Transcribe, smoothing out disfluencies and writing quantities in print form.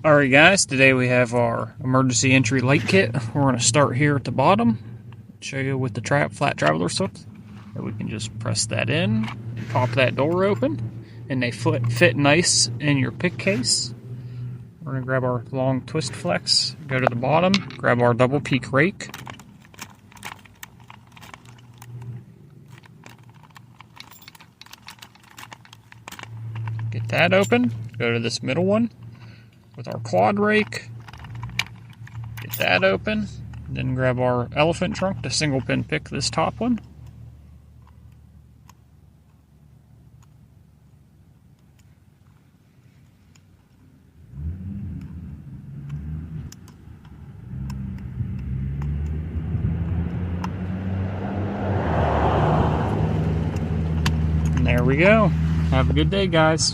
Alright guys, today we have our emergency entry light kit. We're going to start here at the bottom, show you with the flat traveler hooks. And we can just press that in, pop that door open, and they fit nice in your pick case. We're going to grab our long twist flex, go to the bottom, grab our double peak rake. Get that open, go to this middle one with our quad rake, get that open, then grab our elephant trunk to single pin pick this top one. And there we go. Have a good day, guys.